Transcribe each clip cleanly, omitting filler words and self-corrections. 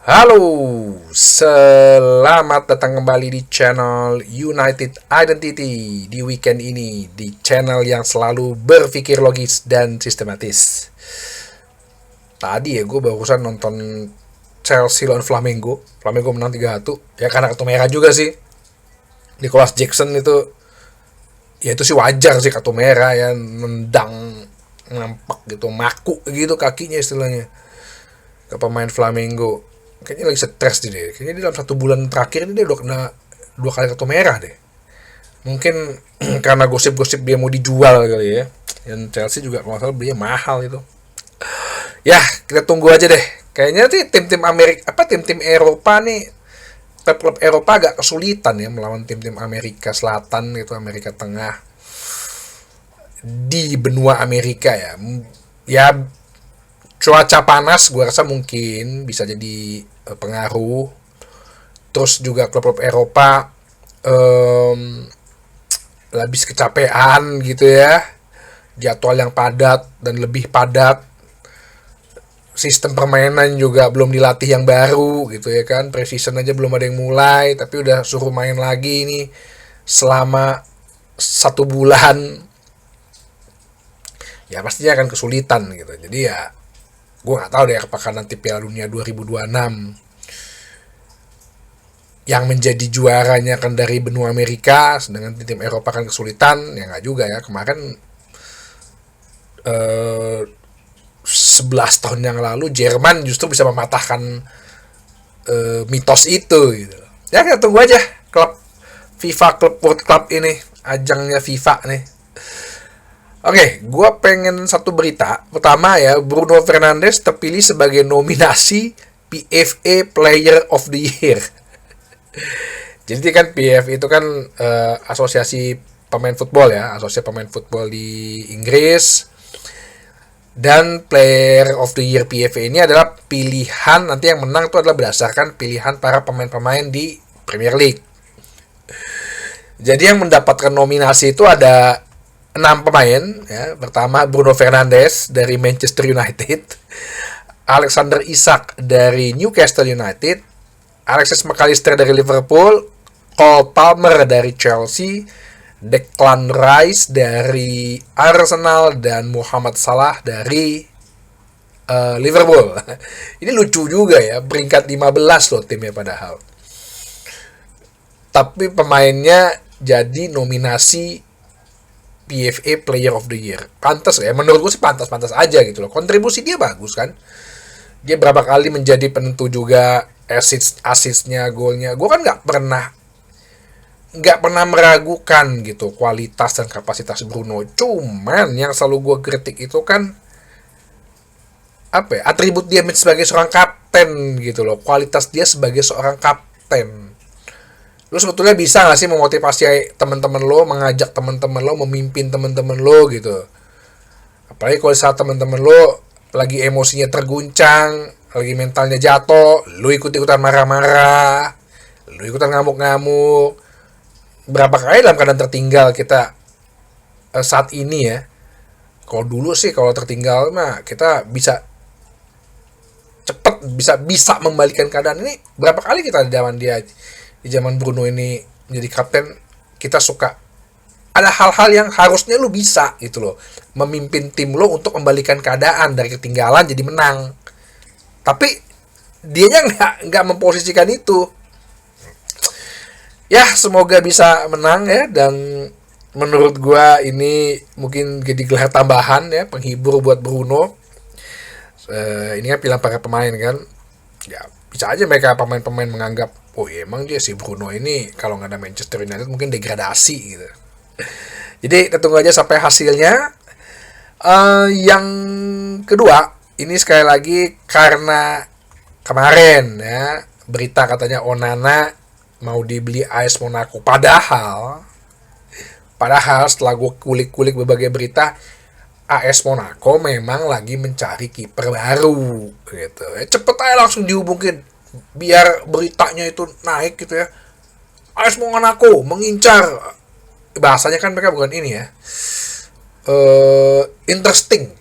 Halo, selamat datang kembali di channel United Identity di weekend ini, di channel yang selalu berpikir logis dan sistematis. Tadi ya gue barusan nonton Chelsea lawan Flamengo. Flamengo menang 3-1. Ya karena kartu merah juga sih. Nicholas Jackson itu, ya itu sih wajar sih kartu merah ya, nendang nampak gitu, maku gitu kakinya istilahnya ke pemain Flamengo. Kayaknya lagi stres deh. Kayaknya di dalam 1 bulan terakhir ini dia udah kena 2 kali kartu merah deh. Mungkin karena gosip-gosip dia mau dijual kali ya. Dan Chelsea juga kalau nggak salah belinya mahal itu. Ya, kita tunggu aja deh. Kayaknya sih tim-tim Amerika, tim-tim Eropa nih, klub-klub Eropa agak kesulitan ya melawan tim-tim Amerika Selatan gitu, Amerika Tengah di benua Amerika ya. Ya, cuaca panas gue rasa mungkin bisa jadi pengaruh. Terus juga klub-klub Eropa habis kecapean gitu ya, jadwal yang padat dan lebih padat, sistem permainan juga belum dilatih yang baru gitu ya kan, preseason aja belum ada yang mulai tapi udah suruh main lagi nih selama 1 bulan. Ya pastinya akan kesulitan gitu. Jadi ya gue nggak tahu deh apakah nanti Piala Dunia 2026 yang menjadi juaranya kan dari benua Amerika, sedangkan tim Eropa kan kesulitan. Ya nggak juga ya, kemarin 11 tahun yang lalu Jerman justru bisa mematahkan mitos itu gitu. Ya kita tunggu aja klub FIFA, klub World Cup ini, ajangnya FIFA nih. Oke, gue pengen satu berita. Pertama ya, Bruno Fernandes terpilih sebagai nominasi PFA Player of the Year. Jadi kan PFA itu kan asosiasi pemain football ya, asosiasi pemain football di Inggris. Dan Player of the Year PFA ini adalah pilihan, nanti yang menang itu adalah berdasarkan pilihan para pemain-pemain di Premier League. Jadi yang mendapatkan nominasi itu ada 6 pemain ya. Pertama Bruno Fernandes dari Manchester United, Alexander Isak dari Newcastle United, Alexis McAllister dari Liverpool, Cole Palmer dari Chelsea, Declan Rice dari Arsenal, dan Muhammad Salah dari Liverpool. Ini lucu juga ya, peringkat 15 loh timnya padahal. Tapi pemainnya jadi nominasi PFA Player of the Year. Pantas ya, menurut gue sih pantas-pantas aja gitu loh. Kontribusi dia bagus kan. Dia berapa kali menjadi penentu juga, assist-assistnya, golnya. Gue kan nggak pernah meragukan gitu kualitas dan kapasitas Bruno. Cuman yang selalu gue kritik itu kan apa ya, atribut dia sebagai seorang kapten gitu loh, kualitas dia sebagai seorang kapten. Lu sebetulnya bisa nggak sih memotivasi teman-teman lo, mengajak teman-teman lo, memimpin teman-teman lo gitu. Apalagi kalau saat teman-teman lo lagi emosinya terguncang, lagi mentalnya jatuh, lu ikut-ikutan marah-marah, lu ikutan ngamuk-ngamuk. Berapa kali dalam keadaan tertinggal kita saat ini ya. Kalau dulu sih kalau tertinggal mah kita bisa cepet, bisa membalikan keadaan. Ini berapa kali kita di zaman Bruno ini menjadi kapten, kita suka ada hal-hal yang harusnya lu bisa gitu loh, memimpin tim lo untuk membalikan keadaan dari ketinggalan jadi menang, tapi dianya nggak memposisikan itu. Ya semoga bisa menang ya, dan menurut gua ini mungkin jadi gelar tambahan ya, penghibur buat Bruno. Ini kan pilihan para pemain kan, ya bisa aja mereka pemain-pemain menganggap, oh ya emang dia si Bruno ini kalau nggak ada Manchester United mungkin degradasi gitu. Jadi kita tunggu aja sampai hasilnya. Yang kedua, ini sekali lagi karena kemarin ya berita katanya Onana mau dibeli AS Monaco. Padahal setelah gue kulik-kulik berbagai berita, AS Monaco memang lagi mencari kiper baru gitu. Cepet aja langsung dihubungin biar beritanya itu naik gitu ya. AS Monaco mengincar, bahasanya kan mereka bukan ini ya, interesting.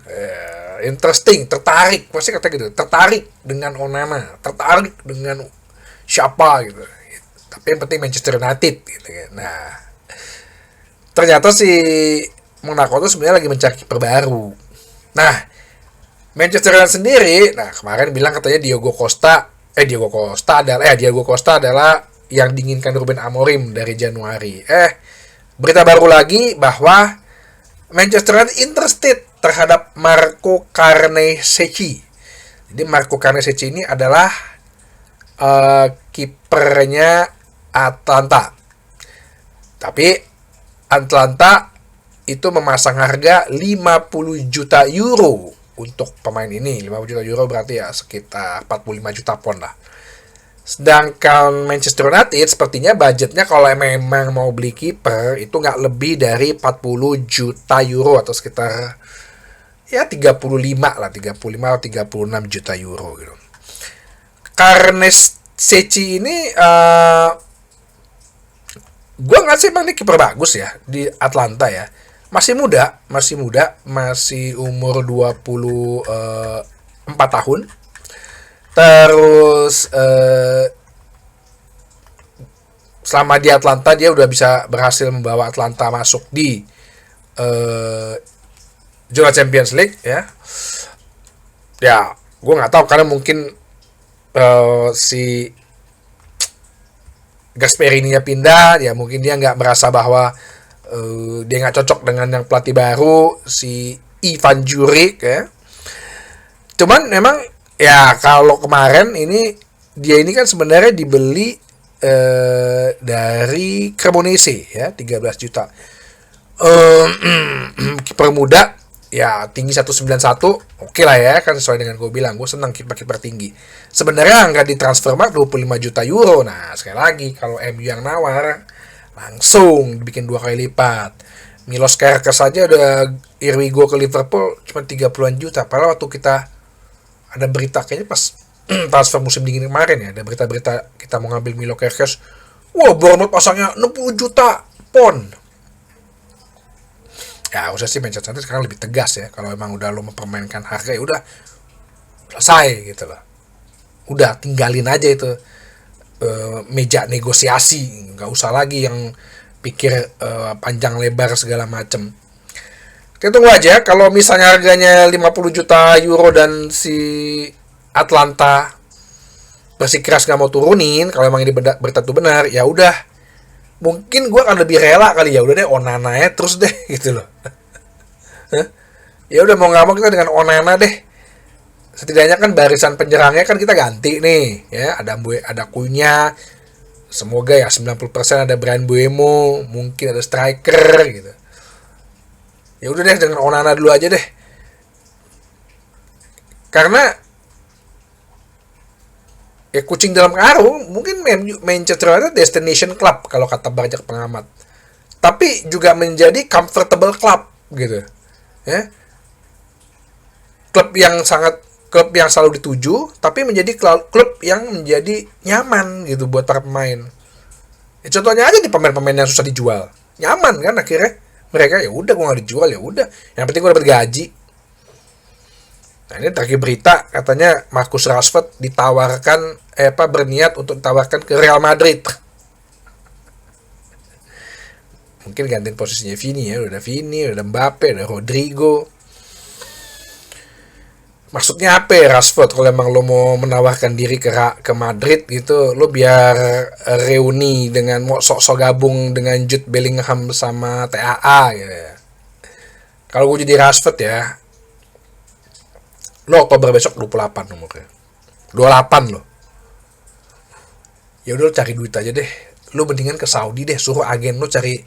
interesting, tertarik, pasti kata gitu, tertarik dengan Onana, tertarik dengan siapa gitu. Tapi yang penting Manchester United gitu kan. Nah, ternyata si Monaco itu sebenarnya lagi mencari kiper baru. Nah, Manchester United sendiri, nah kemarin bilang katanya Diego Costa adalah yang diinginkan Ruben Amorim dari Januari. Berita baru lagi bahwa Manchester United interested terhadap Marco Carnesecchi. Jadi Marco Carnesecchi ini adalah kipernya Atlanta. Tapi Atlanta itu memasang harga 50 juta euro untuk pemain ini. 50 juta euro berarti ya sekitar 45 juta pon lah. Sedangkan Manchester United sepertinya budgetnya kalau memang mau beli kiper itu nggak lebih dari 40 juta euro atau sekitar ya 35 lah, 35 atau 36 juta euro gitu. Carnesecchi ini gue nggak sih emang ini kiper bagus ya di Atlanta ya. Masih muda, masih umur 24 tahun. Terus selama di Atlanta dia udah bisa berhasil membawa Atlanta masuk di zona Champions League ya. Ya, gue nggak tahu karena mungkin si Gasperini-nya pindah, ya mungkin dia nggak merasa bahwa dia nggak cocok dengan yang pelatih baru si Ivan Juric ya. Cuman memang ya kalau kemarin dia ini kan sebenarnya dibeli dari Cremonese ya 13 juta. Kiper muda ya tinggi 191, oke lah ya kan sesuai dengan gue bilang, gue senang kiper tinggi. Sebenarnya nggak di transfermarkt 25 juta euro. Nah sekali lagi kalau MU yang nawar langsung dibikin 2 kali lipat. Milos Kerkez saja udah here we go ke Liverpool cuma 30-an juta. Padahal waktu kita ada berita kayaknya pas transfer musim dingin kemarin ya, ada berita-berita kita mau ngambil Milo Kerkez, wah Bournemouth pasangnya 60 juta pon. Ya usah sih Manchester United sekarang lebih tegas ya, kalau emang udah lo mempermainkan harga ya udah selesai gitu loh, udah tinggalin aja itu meja negosiasi, nggak usah lagi yang pikir panjang lebar segala macem. Kita tunggu aja kalau misalnya harganya 50 juta euro dan si Atlanta bersikeras nggak mau turunin, kalau emang ini berita itu benar ya udah, mungkin gue akan lebih rela kali ya udah deh Onana ya terus deh gitu loh. Ya udah mau nggak mau kita dengan Onana deh, setidaknya kan barisan penyerangnya kan kita ganti nih ya, ada Cunha, semoga ya 90% ada Bryan Mbeumo, mungkin ada striker gitu. Ya udah deh dengan Onana dulu aja deh, karena ya kucing dalam karung. Mungkin Manchester United destination club kalau kata banyak pengamat, tapi juga menjadi comfortable club gitu ya, klub yang selalu dituju, tapi menjadi klub yang menjadi nyaman gitu buat para pemain. Ya, contohnya aja di pemain-pemain yang susah dijual nyaman kan akhirnya mereka, ya udah gue nggak dijual, ya udah yang penting gue dapat gaji. Nah ini terakhir berita katanya Marcus Rashford ditawarkan berniat untuk ditawarkan ke Real Madrid. Mungkin gantiin posisinya Vini ya, udah Vini, udah Mbappe, udah Rodrigo. Maksudnya apa ya Rashford, kalau emang lo mau menawarkan diri ke Madrid gitu, lo biar reuni dengan mau sok-sok gabung dengan Jude Bellingham sama TAA gitu ya. Kalau gue jadi Rashford ya, lo Oktober besok 28 nomornya. 28 lo. Ya udah lo cari duit aja deh. Lo mendingan ke Saudi deh, suruh agen lo cari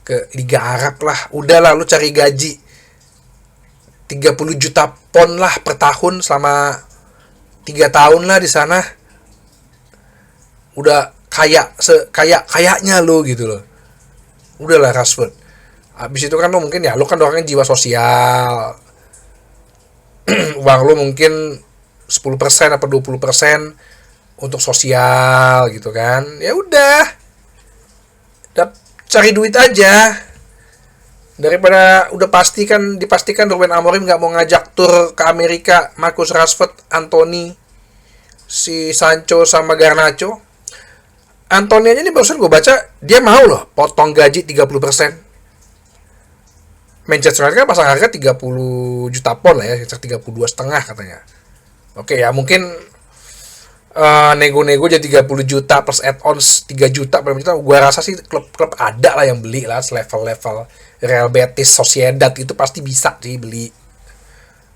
ke Liga Arab lah. Udahlah lo cari gaji 30 juta pon lah per tahun selama 3 tahun lah di sana. Udah kayaknya lo gitu loh. Udahlah Rashford. Habis itu kan lo mungkin ya, lo kan orangnya jiwa sosial. Uang lo mungkin 10% apa 20% untuk sosial gitu kan. Ya udah cari duit aja, Daripada udah dipastikan Ruben Amorim nggak mau ngajak tur ke Amerika Marcus Rashford, Anthony, si Sancho sama Garnacho. Anthony aja nih barusan gue baca dia mau loh potong gaji 30%. Manchester United kan pasang harga 30 juta pound lah ya, sekitar 32,5 katanya. Oke ya, mungkin nego-nego jadi 30 juta plus add-ons 3 juta per juta. Gua rasa sih klub-klub ada lah yang beli lah, level-level Real Betis, Sociedad itu pasti bisa sih beli.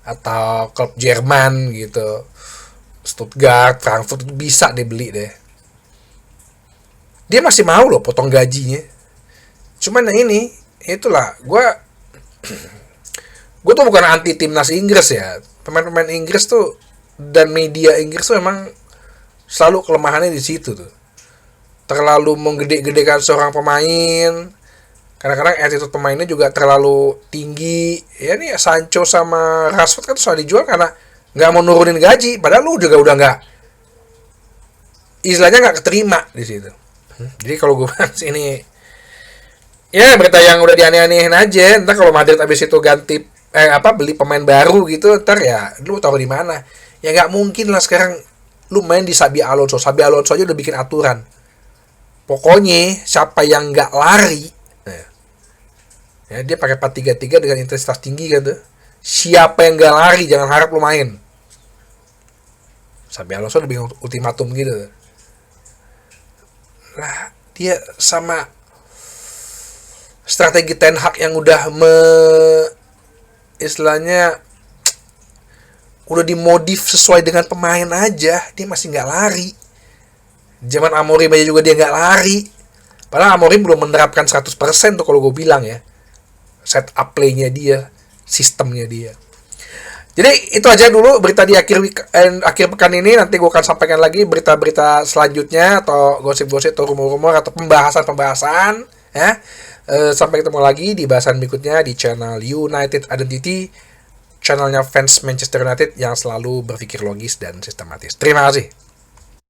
Atau klub Jerman gitu. Stuttgart, Frankfurt itu bisa deh beli deh. Dia masih mau loh potong gajinya. Cuman ini, itulah, gue tuh bukan anti timnas Inggris ya. Pemain-pemain Inggris tuh dan media Inggris tuh emang selalu kelemahannya di situ tuh. Terlalu menggede-gedekan seorang pemain. Kadang-kadang attitude pemainnya juga terlalu tinggi. Ya nih Sancho sama Rashford kan soal dijual karena nggak mau nurunin gaji. Padahal lu juga udah nggak, istilahnya nggak keterima di situ. Jadi kalau gue bahas ini, ya berita yang udah dianeh-anehin aja. Ntar kalau Madrid abis itu ganti beli pemain baru gitu, ntar ya lu taruh di mana? Ya nggak mungkin lah sekarang lu main di Xabi Alonso. Xabi Alonso aja udah bikin aturan. Pokoknya siapa yang nggak lari, ya dia pakai 4-3-3 dengan intensitas tinggi kan tuh. Siapa yang nggak lari jangan harap lu main. Xabi Alonso udah bikin ultimatum gitu. Nah, dia sama strategi Ten Hag yang udah istilahnya udah dimodif sesuai dengan pemain aja, dia masih nggak lari. Zaman Amorim aja juga dia nggak lari. Padahal Amorim belum menerapkan 100% tuh kalau gue bilang ya. Set up play-nya dia, sistemnya dia. Jadi itu aja dulu berita di akhir pekan ini. Nanti gue akan sampaikan lagi berita-berita selanjutnya atau gosip-gosip atau rumor-rumor atau pembahasan ya. Sampai ketemu lagi di bahasan berikutnya di channel United Identity, channelnya fans Manchester United yang selalu berpikir logis dan sistematis. Terima kasih.